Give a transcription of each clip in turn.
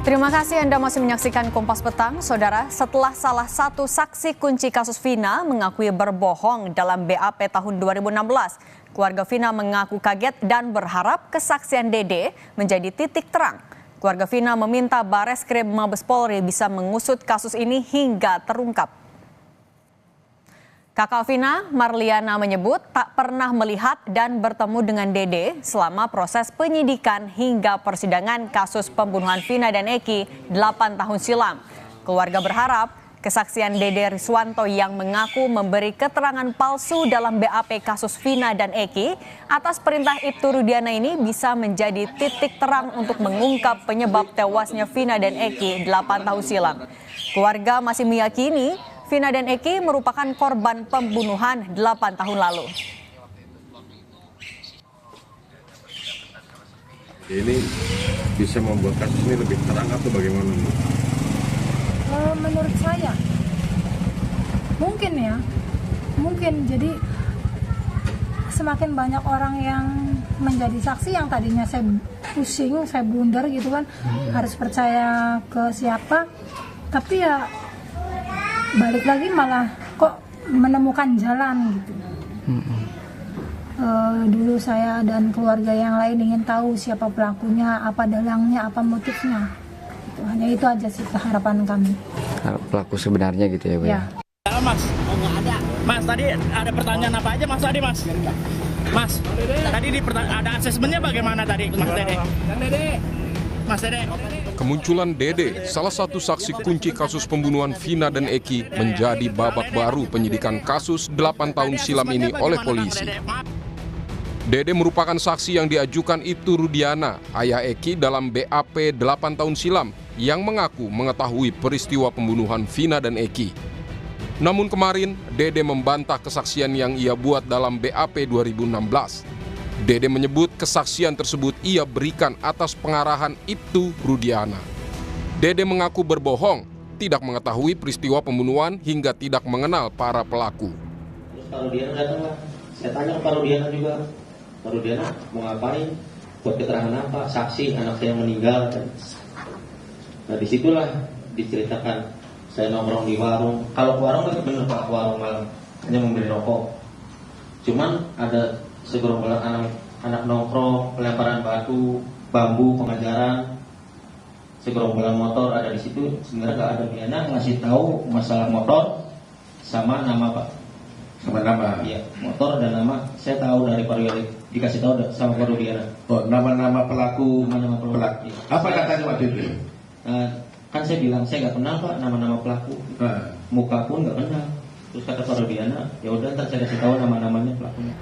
Terima kasih Anda masih menyaksikan Kompas Petang. Saudara, setelah salah satu saksi kunci kasus Vina mengakui berbohong dalam BAP tahun 2016, keluarga Vina mengaku kaget dan berharap kesaksian Dede menjadi titik terang. Keluarga Vina meminta Bareskrim Mabes Polri bisa mengusut kasus ini hingga terungkap. Kakak Vina, Marliana, menyebut tak pernah melihat dan bertemu dengan Dede selama proses penyidikan hingga persidangan kasus pembunuhan Vina dan Eki 8 tahun silam. Keluarga berharap kesaksian Dede Riswanto yang mengaku memberi keterangan palsu dalam BAP kasus Vina dan Eki atas perintah Ibtu Rudiana ini bisa menjadi titik terang untuk mengungkap penyebab tewasnya Vina dan Eki 8 tahun silam. Keluarga masih meyakini Vina dan Eki merupakan korban pembunuhan 8 tahun lalu. Ini bisa membuat kasus ini lebih terang atau bagaimana? Menurut saya, mungkin jadi semakin banyak orang yang menjadi saksi yang tadinya saya pusing, saya blunder gitu kan, harus percaya ke siapa, tapi ya balik lagi malah kok menemukan jalan gitu. Dulu saya dan keluarga yang lain ingin tahu siapa pelakunya, apa dalangnya, apa motifnya. Hanya itu aja sih harapan kami. Pelaku sebenarnya gitu ya, Bu? Ya. Mas, nggak ada. Mas, tadi ada pertanyaan apa aja Mas tadi, Mas? Mas, tadi ada asesmennya bagaimana tadi, Mas Dede? Mas Dede. Kemunculan Dede, salah satu saksi kunci kasus pembunuhan Vina dan Eki, menjadi babak baru penyidikan kasus 8 tahun silam ini oleh polisi. Dede merupakan saksi yang diajukan Ibtu Rudiana, ayah Eki dalam BAP 8 tahun silam, yang mengaku mengetahui peristiwa pembunuhan Vina dan Eki. Namun kemarin, Dede membantah kesaksian yang ia buat dalam BAP 2016. Dede menyebut kesaksian tersebut ia berikan atas pengarahan Ibtu Rudiana. Dede mengaku berbohong, tidak mengetahui peristiwa pembunuhan hingga tidak mengenal para pelaku. Terus Pak Rudiana datang lah, saya tanya ke Pak Rudiana juga, Pak Rudiana mau ngapain, buat keterangan apa, saksi anak saya meninggal. Nah disitulah diceritakan, saya nongkrong di warung, kalau warung kan bener Pak, warung malam, hanya membeli rokok. Cuman ada segerombolan anak nongkrong, pelemparan batu, bambu, pengajaran, segerombolan motor ada di situ. Sebenarnya nggak ada pidana, ngasih tahu masalah motor sama nama Pak, Sama nama? iya, motor dan nama. Saya tahu dari Pak Rudiana, dikasih tahu sama Pak Rudiana. Oh, nama-nama pelaku. Nama pelaku. Iya. Apa katanya waktu itu? Kan saya bilang saya nggak kenal Pak nama-nama pelaku, muka pun nggak kenal. Terus kata Pak Rudiana, ya udah ntar saya kasih tahu nama-namanya pelakunya.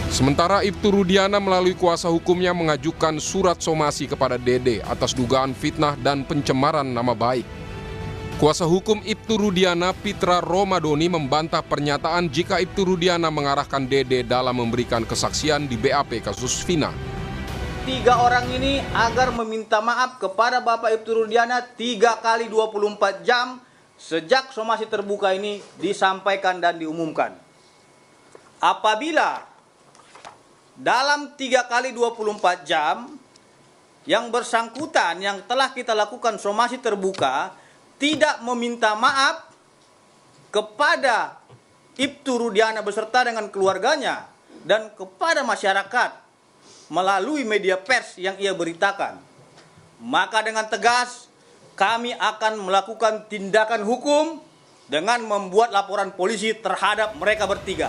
Sementara Ibtu Rudiana melalui kuasa hukumnya mengajukan surat somasi kepada Dede atas dugaan fitnah dan pencemaran nama baik. Kuasa hukum Ibtu Rudiana, Pitra Romadoni, membantah pernyataan jika Ibtu Rudiana mengarahkan Dede dalam memberikan kesaksian di BAP kasus Vina. 3 orang ini agar meminta maaf kepada Bapak Ibtu Rudiana 3 kali 24 jam sejak somasi terbuka ini disampaikan dan diumumkan. Apabila dalam 3 kali 24 jam yang bersangkutan yang telah kita lakukan somasi terbuka tidak meminta maaf kepada Ibtu Rudiana beserta dengan keluarganya dan kepada masyarakat melalui media pers yang ia beritakan, maka dengan tegas kami akan melakukan tindakan hukum dengan membuat laporan polisi terhadap mereka bertiga.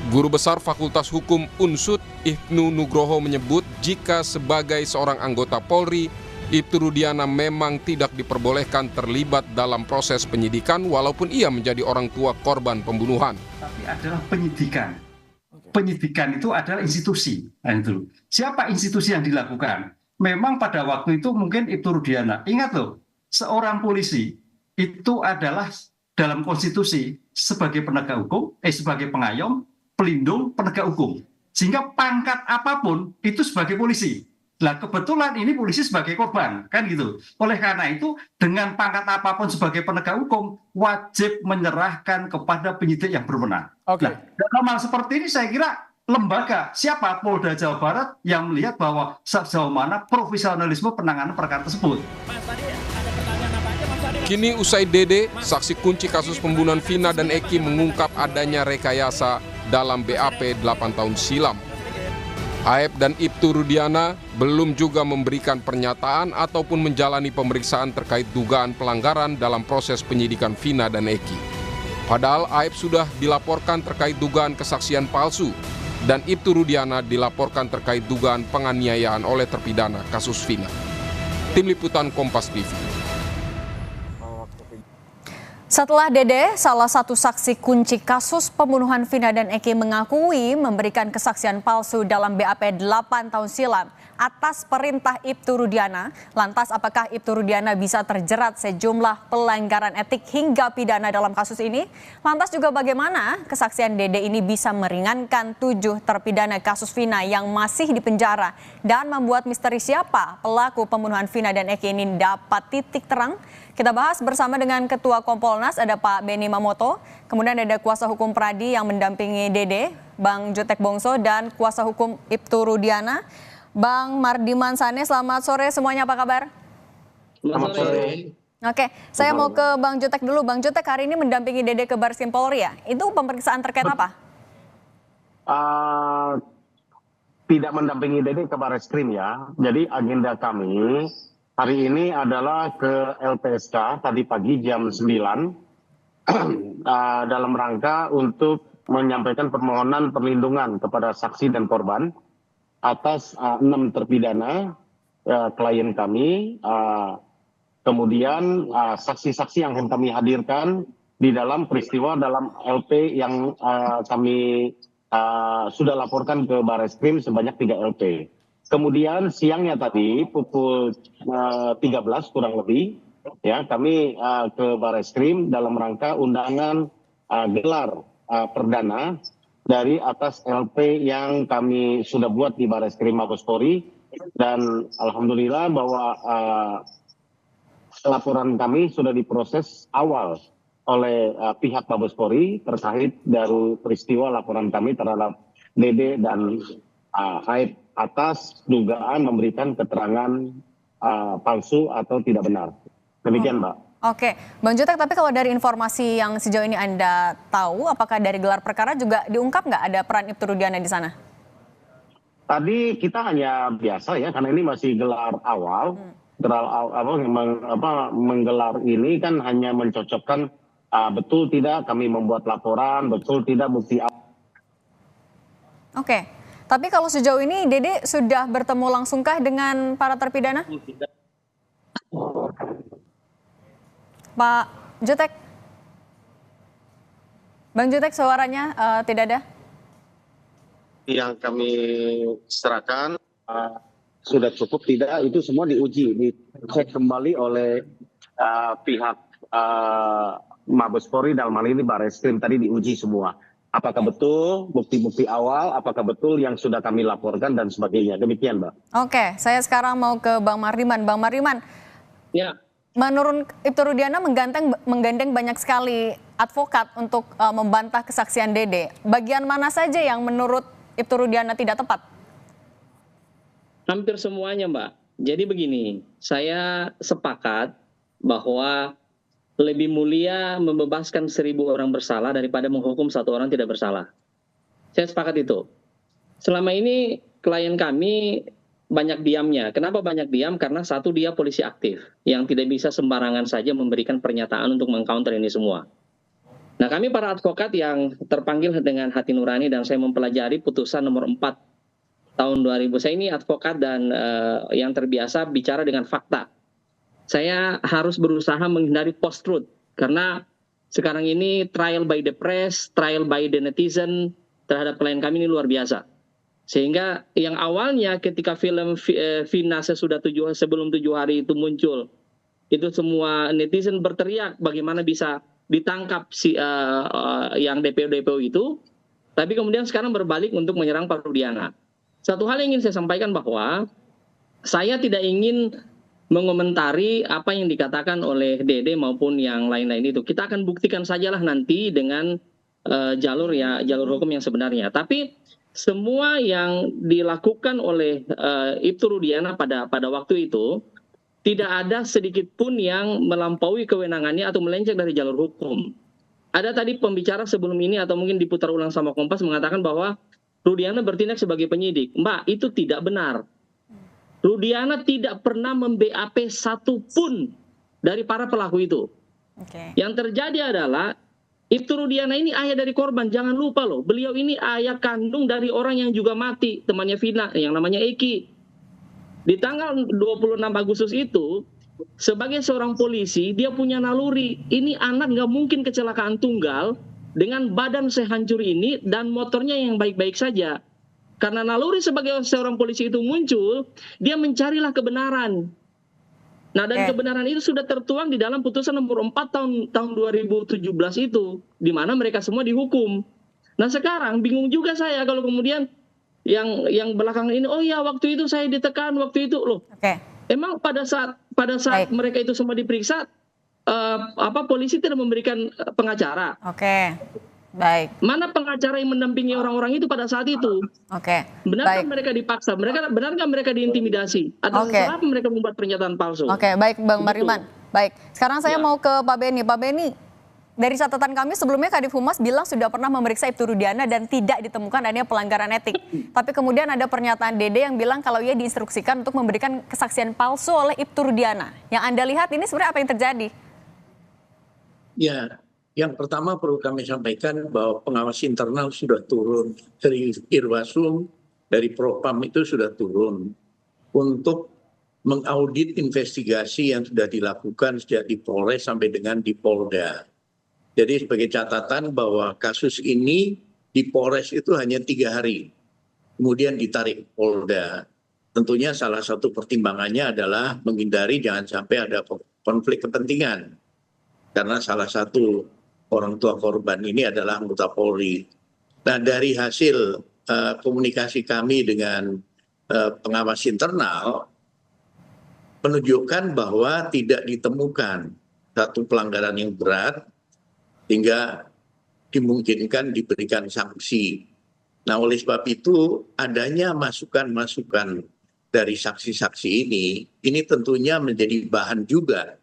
Guru Besar Fakultas Hukum Unsud, Ibnu Nugroho, menyebut jika sebagai seorang anggota Polri, Ibtu Rudiana memang tidak diperbolehkan terlibat dalam proses penyidikan walaupun ia menjadi orang tua korban pembunuhan. Tapi adalah penyidikan. Penyidikan itu adalah institusi. Nah, itu. Siapa institusi yang dilakukan? Memang pada waktu itu mungkin Ibtu Rudiana. Ingat loh, seorang polisi itu adalah dalam konstitusi sebagai penegak hukum, sebagai pengayom, pelindung, penegak hukum. Sehingga pangkat apapun itu sebagai polisi. Nah kebetulan ini polisi sebagai korban, kan gitu. Oleh karena itu dengan pangkat apapun sebagai penegak hukum wajib menyerahkan kepada penyidik yang berwenang. Okay. Nah, dalam hal seperti ini saya kira lembaga. Siapa? Polda Jawa Barat yang melihat bahwa sejauh mana profesionalisme penanganan perkara tersebut. Kini usai Dede, saksi kunci kasus pembunuhan Vina dan Eki mengungkap adanya rekayasa dalam BAP 8 tahun silam. Aep dan Ibtu Rudiana belum juga memberikan pernyataan ataupun menjalani pemeriksaan terkait dugaan pelanggaran dalam proses penyidikan Vina dan Eki. Padahal Aep sudah dilaporkan terkait dugaan kesaksian palsu dan Ibtu Rudiana dilaporkan terkait dugaan penganiayaan oleh terpidana kasus Vina. Tim Liputan Kompas TV. Setelah Dede, salah satu saksi kunci kasus pembunuhan Vina dan Eki mengakui memberikan kesaksian palsu dalam BAP 8 tahun silam atas perintah Ibtu Rudiana. Lantas apakah Ibtu Rudiana bisa terjerat sejumlah pelanggaran etik hingga pidana dalam kasus ini? Lantas juga bagaimana kesaksian Dede ini bisa meringankan 7 terpidana kasus Vina yang masih di penjara dan membuat misteri siapa pelaku pembunuhan Vina dan Eki ini dapat titik terang? Kita bahas bersama dengan Ketua Kompolnas, ada Pak Beni Mamoto, kemudian ada kuasa hukum Pradi yang mendampingi Dede, Bang Jutek Bongso, dan kuasa hukum Ibtu Rudiana, Bang Mardiman Sane. Selamat sore semuanya, apa kabar? Selamat sore. Oke, saya mau ke Bang Jutek dulu. Bang Jutek hari ini mendampingi Dede ke Bareskrim Polri ya? Itu pemeriksaan terkait apa? Tidak mendampingi Dede ke Bareskrim ya. Jadi agenda kami hari ini adalah ke LPSK tadi pagi jam 9 dalam rangka untuk menyampaikan permohonan perlindungan kepada saksi dan korban atas 6 terpidana klien kami, kemudian saksi-saksi yang kami hadirkan di dalam peristiwa dalam LP yang kami sudah laporkan ke Bareskrim sebanyak 3 LP. Kemudian siangnya tadi pukul 13 kurang lebih ya kami ke Bareskrim dalam rangka undangan gelar perdana dari atas LP yang kami sudah buat di Bareskrim Mabes Polri, dan alhamdulillah bahwa laporan kami sudah diproses awal oleh pihak Mabes Polri terkait dari peristiwa laporan kami terhadap Dede dan Aep atas dugaan memberikan keterangan palsu atau tidak benar. Demikian, Mbak. Oke, Bang Jutek, tapi kalau dari informasi yang sejauh ini Anda tahu, apakah dari gelar perkara juga diungkap nggak ada peran Ibtu Rudiana di sana? Tadi kita hanya biasa ya, karena ini masih gelar awal. Menggelar ini kan hanya mencocokkan betul tidak kami membuat laporan, betul tidak bukti. Oke, tapi kalau sejauh ini Dede sudah bertemu langsungkah dengan para terpidana? Pak Jutek, Bang Jutek, suaranya tidak ada. Yang kami serahkan sudah cukup tidak, itu semua diuji, dicek kembali oleh pihak Mabes Polri, dalam hal ini Bareskrim tadi diuji semua. Apakah betul bukti-bukti awal, apakah betul yang sudah kami laporkan dan sebagainya. Demikian, Mbak. Oke, saya sekarang mau ke Bang Mardiman. Bang Mardiman, Ya. menurut Ibtu Rudiana menggandeng banyak sekali advokat untuk membantah kesaksian Dede. Bagian mana saja yang menurut Ibtu Rudiana tidak tepat? Hampir semuanya, Mbak. Jadi begini, saya sepakat bahwa lebih mulia membebaskan 1.000 orang bersalah daripada menghukum 1 orang tidak bersalah. Saya sepakat itu. Selama ini klien kami banyak diamnya. Kenapa banyak diam? Karena satu, dia polisi aktif yang tidak bisa sembarangan saja memberikan pernyataan untuk mengcounter ini semua. Nah, kami para advokat yang terpanggil dengan hati nurani dan saya mempelajari putusan nomor 4 tahun 2000. Saya ini advokat dan yang terbiasa bicara dengan fakta. Saya harus berusaha menghindari post-truth karena sekarang ini trial by the press, trial by the netizen terhadap klien kami ini luar biasa. Sehingga yang awalnya ketika film Vina sebelum 7 hari itu muncul, itu semua netizen berteriak bagaimana bisa ditangkap yang DPO itu, tapi kemudian sekarang berbalik untuk menyerang Pak Rudiana. Satu hal yang ingin saya sampaikan bahwa saya tidak ingin mengomentari apa yang dikatakan oleh Dede maupun yang lain-lain itu. Kita akan buktikan sajalah nanti dengan jalur hukum yang sebenarnya. Tapi semua yang dilakukan oleh Ibtu Rudiana pada waktu itu tidak ada sedikit pun yang melampaui kewenangannya atau melenceng dari jalur hukum. Ada tadi pembicara sebelum ini atau mungkin diputar ulang sama Kompas mengatakan bahwa Rudiana bertindak sebagai penyidik. Mbak, itu tidak benar. Rudiana tidak pernah mem-BAP satupun dari para pelaku itu. Yang terjadi adalah Ibtu Rudiana ini ayah dari korban. Jangan lupa loh, beliau ini ayah kandung dari orang yang juga mati, temannya Vina, yang namanya Eki. Di tanggal 26 Agustus itu, sebagai seorang polisi, dia punya naluri. Ini anak nggak mungkin kecelakaan tunggal dengan badan sehancur ini dan motornya yang baik-baik saja. Karena naluri sebagai seorang polisi itu muncul, dia mencarilah kebenaran. Nah, dan kebenaran itu sudah tertuang di dalam putusan nomor 4 tahun 2017 itu, di mana mereka semua dihukum. Nah, sekarang bingung juga saya kalau kemudian yang belakangan ini, oh ya waktu itu saya ditekan, waktu itu loh. Emang pada saat mereka itu semua diperiksa, polisi tidak memberikan pengacara. Baik. Mana pengacara yang mendampingi orang-orang itu pada saat itu? Benarkah mereka dipaksa? Benarkah mereka diintimidasi? Atau kenapa mereka membuat pernyataan palsu? Baik Bang Mariman. Baik. Sekarang saya mau ke Pak Beni. Pak Beni, dari catatan kami sebelumnya Kadif Humas bilang sudah pernah memeriksa Ibtu Rudiana dan tidak ditemukan adanya pelanggaran etik. Tapi kemudian ada pernyataan Dede yang bilang kalau ia diinstruksikan untuk memberikan kesaksian palsu oleh Ibtu Rudiana. Yang Anda lihat ini sebenarnya apa yang terjadi? Ya, yang pertama perlu kami sampaikan bahwa pengawas internal sudah turun. Dari Irwasum, dari Propam itu sudah turun untuk mengaudit investigasi yang sudah dilakukan sejak di Polres sampai dengan di Polda. Jadi sebagai catatan bahwa kasus ini di Polres itu hanya 3 hari, kemudian ditarik Polda. Tentunya salah satu pertimbangannya adalah menghindari jangan sampai ada konflik kepentingan. Karena salah satu orang tua korban ini adalah anggota Polri. Nah, dari hasil komunikasi kami dengan pengawas internal, menunjukkan bahwa tidak ditemukan satu pelanggaran yang berat, hingga dimungkinkan diberikan sanksi. Nah, oleh sebab itu adanya masukan-masukan dari saksi-saksi ini tentunya menjadi bahan juga.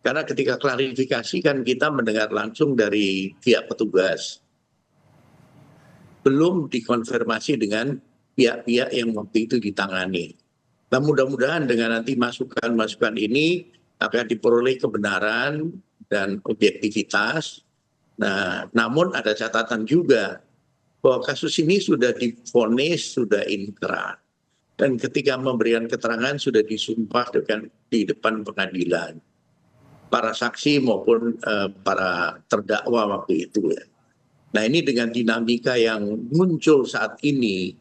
Karena ketika klarifikasi kan kita mendengar langsung dari pihak petugas. Belum dikonfirmasi dengan pihak-pihak yang waktu itu ditangani. Nah, mudah-mudahan dengan nanti masukan-masukan ini akan diperoleh kebenaran dan objektivitas. Nah, namun ada catatan juga bahwa kasus ini sudah divonis, sudah inkrah. Dan ketika memberikan keterangan sudah disumpah di depan pengadilan. Para saksi maupun para terdakwa waktu itu ya. Nah, ini dengan dinamika yang muncul saat ini,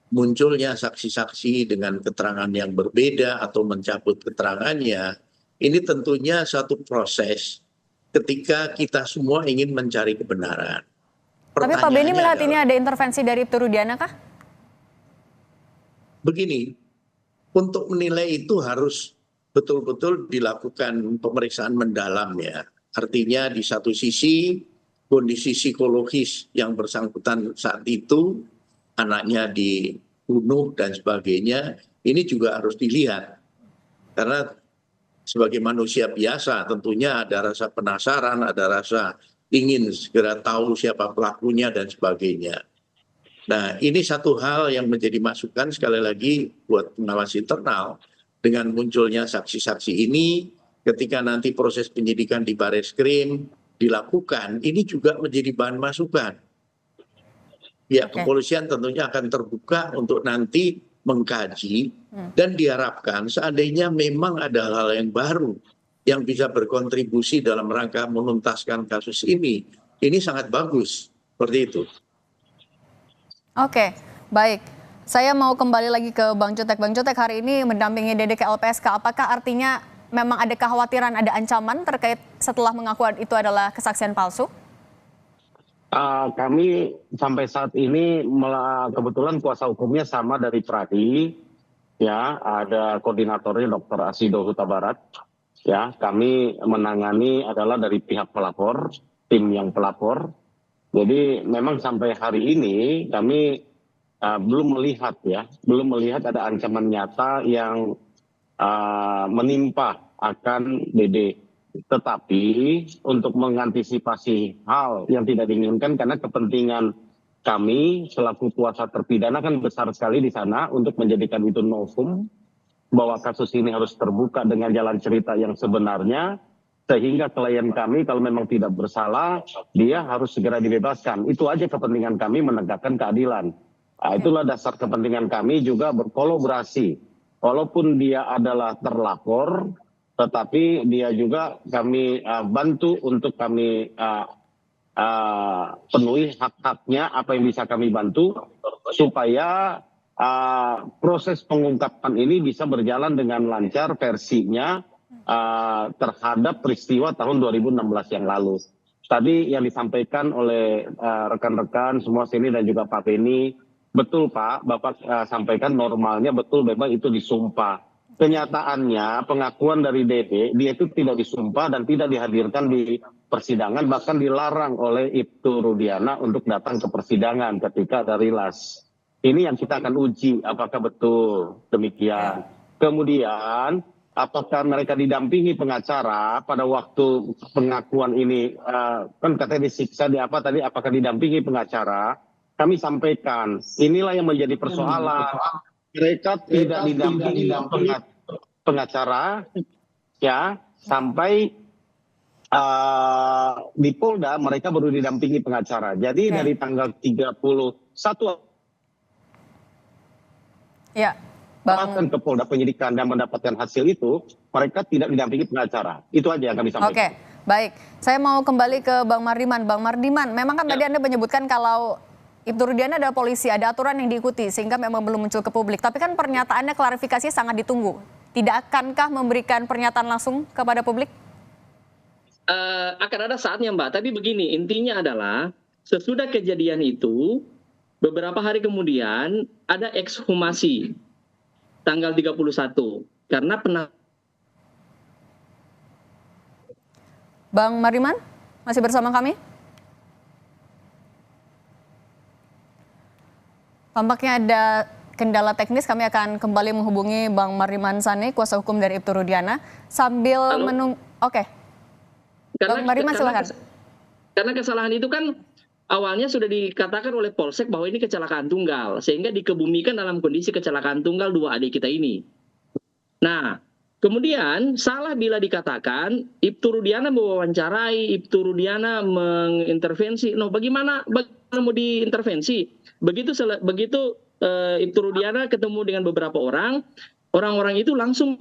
munculnya saksi-saksi dengan keterangan yang berbeda atau mencabut keterangannya, ini tentunya satu proses ketika kita semua ingin mencari kebenaran. Tapi Pak Beni melihat ini ada intervensi dari Ibtu Rudiana kah? Begini, untuk menilai itu harus betul-betul dilakukan pemeriksaan mendalam ya. Artinya di satu sisi kondisi psikologis yang bersangkutan saat itu, anaknya dibunuh dan sebagainya, ini juga harus dilihat. Karena sebagai manusia biasa tentunya ada rasa penasaran, ada rasa ingin segera tahu siapa pelakunya dan sebagainya. Nah, ini satu hal yang menjadi masukan sekali lagi buat pengawas internal dengan munculnya saksi-saksi ini ketika nanti proses penyidikan di Bareskrim dilakukan, ini juga menjadi bahan masukan. Pihak kepolisian tentunya akan terbuka untuk nanti mengkaji dan diharapkan seandainya memang ada hal yang baru yang bisa berkontribusi dalam rangka menuntaskan kasus ini sangat bagus seperti itu. Oke, baik. Saya mau kembali lagi ke Bang Jotek. Bang Jotek hari ini mendampingi Dede ke LPSK. Apakah artinya memang ada kekhawatiran, ada ancaman terkait setelah mengaku itu adalah kesaksian palsu? Kami sampai saat ini kebetulan kuasa hukumnya sama dari Pradi, ya ada koordinatornya Dr. Asido Huta Barat, ya kami menangani adalah dari pihak pelapor, tim yang pelapor. Jadi memang sampai hari ini kami belum melihat ada ancaman nyata yang menimpa akan Dede. Tetapi untuk mengantisipasi hal yang tidak diinginkan, karena kepentingan kami selaku kuasa terpidana kan besar sekali di sana untuk menjadikan itu novum, bahwa kasus ini harus terbuka dengan jalan cerita yang sebenarnya, sehingga klien kami kalau memang tidak bersalah, dia harus segera dibebaskan. Itu aja kepentingan kami, menegakkan keadilan. Itulah dasar kepentingan kami juga berkolaborasi. Walaupun dia adalah terlapor, tetapi dia juga kami bantu untuk kami penuhi hak-haknya, apa yang bisa kami bantu, supaya proses pengungkapan ini bisa berjalan dengan lancar versinya terhadap peristiwa tahun 2016 yang lalu. Tadi yang disampaikan oleh rekan-rekan semua sini dan juga Pak Beni, betul Pak, Bapak sampaikan normalnya betul memang itu disumpah. Kenyataannya pengakuan dari Dede, dia itu tidak disumpah dan tidak dihadirkan di persidangan, bahkan dilarang oleh Ibtu Rudiana untuk datang ke persidangan ketika ada rilas. Ini yang kita akan uji apakah betul demikian. Kemudian apakah mereka didampingi pengacara pada waktu pengakuan ini, kan katanya disiksa di apa tadi, apakah didampingi pengacara? Kami sampaikan inilah yang menjadi persoalan. Mereka tidak didampingi pengacara, ya, sampai di Polda mereka baru didampingi pengacara. Jadi dari tanggal 31 ya, bahkan ke Polda penyidikan dan mendapatkan hasil itu, mereka tidak didampingi pengacara. Itu aja yang kami sampaikan. Oke, baik. Saya mau kembali ke Bang Mardiman. Bang Mardiman, memang kan tadi Anda menyebutkan kalau Ibtu Rudiana adalah polisi, ada aturan yang diikuti sehingga memang belum muncul ke publik. Tapi kan pernyataannya, klarifikasinya sangat ditunggu. Tidak akankah memberikan pernyataan langsung kepada publik? Akan ada saatnya Mbak, tapi begini, intinya adalah sesudah kejadian itu, beberapa hari kemudian ada ekshumasi tanggal 31. Karena Bang Mardiman, masih bersama kami? Tampaknya ada kendala teknis, kami akan kembali menghubungi Bang Mardiman Sane, kuasa hukum dari Ibtu Rudiana, sambil menunggu. Oke. Bang Mardiman silakan. Karena kesalahan itu kan awalnya sudah dikatakan oleh Polsek bahwa ini kecelakaan tunggal, sehingga dikebumikan dalam kondisi kecelakaan tunggal dua adik kita ini. Nah, kemudian salah bila dikatakan Ibtu Rudiana mewawancarai, Ibtu Rudiana mengintervensi. No, bagaimana mau diintervensi? Begitu Ibtu Rudiana ketemu dengan beberapa orang-orang itu langsung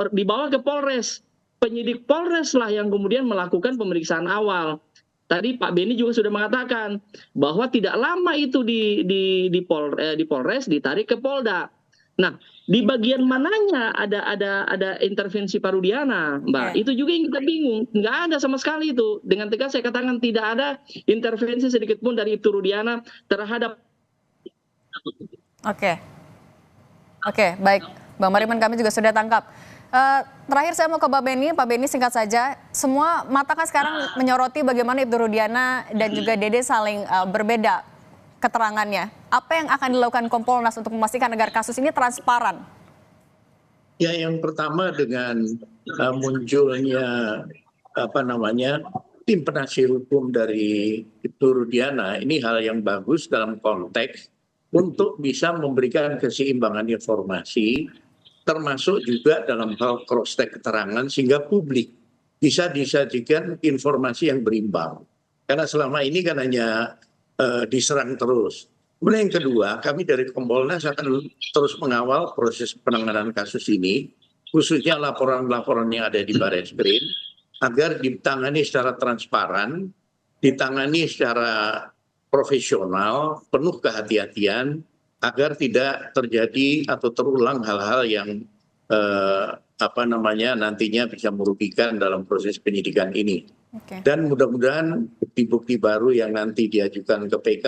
dibawa ke Polres. Penyidik Polres lah yang kemudian melakukan pemeriksaan awal. Tadi Pak Beni juga sudah mengatakan bahwa tidak lama itu di Polres ditarik ke Polda. Nah, di bagian mananya ada intervensi Pak Rudiana, Mbak? Itu juga yang kita bingung. Nggak ada sama sekali itu. Dengan tegas saya katakan tidak ada intervensi sedikit pun dari Ibtu Rudiana terhadap. Oke, baik. Bang Mardiman, kami juga sudah tangkap. Terakhir saya mau ke Pak Beni. Pak Beni, singkat saja. Semua mata kan sekarang menyoroti bagaimana Ibtu Rudiana dan juga Dede saling berbeda keterangannya. Apa yang akan dilakukan Kompolnas untuk memastikan agar kasus ini transparan? Ya, yang pertama dengan munculnya tim penasihat hukum dari Ibtu Rudiana, ini hal yang bagus dalam konteks untuk bisa memberikan keseimbangan informasi, termasuk juga dalam hal cross-check keterangan, sehingga publik bisa disajikan informasi yang berimbang. Karena selama ini kan hanya diserang terus. Kemudian yang kedua, kami dari Kompolnas akan terus mengawal proses penanganan kasus ini, khususnya laporan-laporan yang ada di Barreskrim, agar ditangani secara transparan, ditangani secara profesional, penuh kehati-hatian, agar tidak terjadi atau terulang hal-hal yang nantinya bisa merugikan dalam proses penyidikan ini. Dan mudah-mudahan bukti-bukti baru yang nanti diajukan ke PK,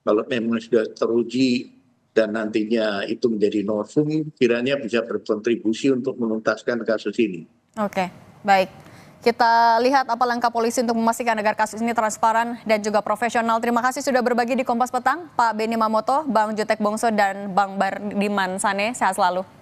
kalau memang sudah teruji dan nantinya itu menjadi novum, kiranya bisa berkontribusi untuk menuntaskan kasus ini. Oke, baik. Kita lihat apa langkah polisi untuk memastikan agar kasus ini transparan dan juga profesional. Terima kasih sudah berbagi di Kompas Petang, Pak Benny Mamoto, Bang Jutek Bongso, dan Bang Bardiman Sane. Sehat selalu.